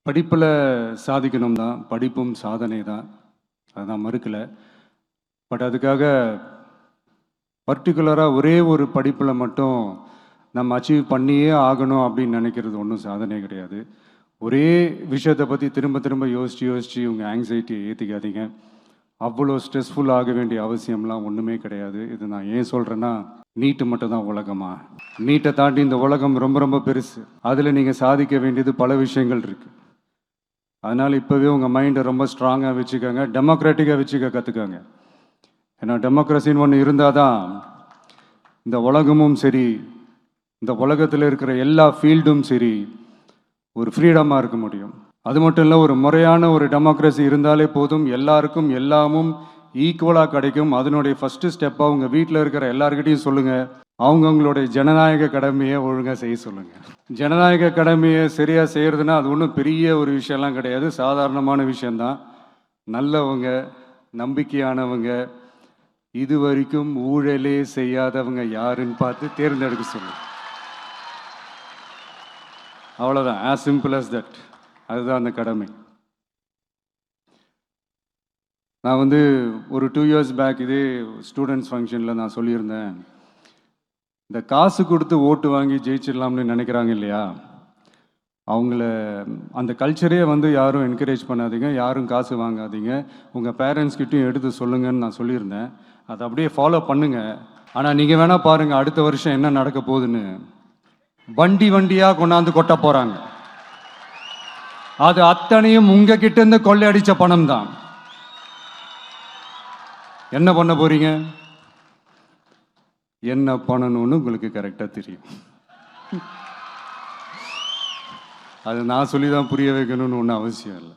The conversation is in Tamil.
படிப்பில் சாதிக்கணும் தான், படிப்பும் சாதனை தான், அதை நான் மறுக்கலை. பட் அதுக்காக பர்டிகுலராக ஒரே ஒரு படிப்பில் மட்டும் நம்ம அச்சீவ் பண்ணியே ஆகணும் அப்படின்னு நினைக்கிறது ஒன்றும் சாதனை கிடையாது. ஒரே விஷயத்தை பற்றி திரும்ப திரும்ப யோசித்து உங்கள் ஆங்ஸைட்டியை ஏற்றிக்காதீங்க. அவ்வளோ ஸ்ட்ரெஸ்ஃபுல் ஆக வேண்டிய அவசியம்லாம் ஒன்றுமே கிடையாது. இது நான் ஏன் சொல்கிறேன்னா, நீட்டு மட்டும் தான் உலகமா? நீட்டை தாண்டி இந்த உலகம் ரொம்ப ரொம்ப பெருசு. அதில் நீங்கள் சாதிக்க வேண்டியது பல விஷயங்கள் இருக்குது. அதனால் இப்போவே உங்கள் மைண்டை ரொம்ப ஸ்ட்ராங்காக வச்சுக்கோங்க, டெமோக்ராட்டிக்காக வச்சுக்க கற்றுக்கோங்க. ஏன்னா டெமோக்ரஸின்னு ஒன்று இருந்தால் தான் இந்த உலகமும் சரி, இந்த உலகத்தில் இருக்கிற எல்லா ஃபீல்டும் சரி, ஒரு ஃப்ரீடமாக இருக்க முடியும். அது மட்டும் இல்லை, ஒரு முறையான ஒரு டெமோக்ரஸி இருந்தாலே போதும், எல்லாருக்கும் எல்லாமும் ஈக்குவலாக கிடைக்கும். அதனுடைய ஃபஸ்ட்டு ஸ்டெப்பாக உங்கள் வீட்டில் இருக்கிற எல்லாருக்கிட்டையும் சொல்லுங்கள், அவங்கவுங்களுடைய ஜனநாயக கடமையை ஒழுங்காக செய்ய சொல்லுங்கள். ஜனநாயக கடமையை சரியாக செய்கிறதுனா அது ஒன்றும் பெரிய ஒரு விஷயம்லாம் கிடையாது, சாதாரணமான விஷயந்தான். நல்லவங்க, நம்பிக்கையானவங்க, இது வரைக்கும் ஊழலே செய்யாதவங்க யாருன்னு பார்த்து தேர்ந்தெடுக்க சொல்லுங்கள். அவ்வளோதான், ஆஸ் சிம்பிள் அஸ் தட். அதுதான் அந்த கடமை. நான் ஒரு 2 years பேக் இதே ஸ்டூடெண்ட்ஸ் ஃபங்க்ஷனில் நான் சொல்லியிருந்தேன், இந்த காசு கொடுத்து ஓட்டு வாங்கி ஜெயிச்சிடலாம்னு நினைக்கிறாங்க இல்லையா, அவங்கள அந்த கல்ச்சரே யாரும் என்கரேஜ் பண்ணாதீங்க, யாரும் காசு வாங்காதீங்க, உங்கள் பேரண்ட்ஸ்கிட்டையும் எடுத்து சொல்லுங்கன்னு நான் சொல்லியிருந்தேன். அதை அப்படியே ஃபாலோ பண்ணுங்கள். ஆனால் நீங்கள் வேணால் பாருங்கள், அடுத்த வருஷம் என்ன நடக்க போகுதுன்னு. வண்டி வண்டியாக கொண்டாந்து கொட்ட போகிறாங்க. அது அத்தனையும் உங்ககிட்ட இருந்து கொள்ளையடிச்ச பணம் தான். என்ன பண்ண போறீங்க? என்ன பண்ணணும்னு உங்களுக்கு கரெக்டாக தெரியும். அது நான் சொல்லி தான் புரிய வைக்கணும்னு ஒன்றும் அவசியம் இல்லை.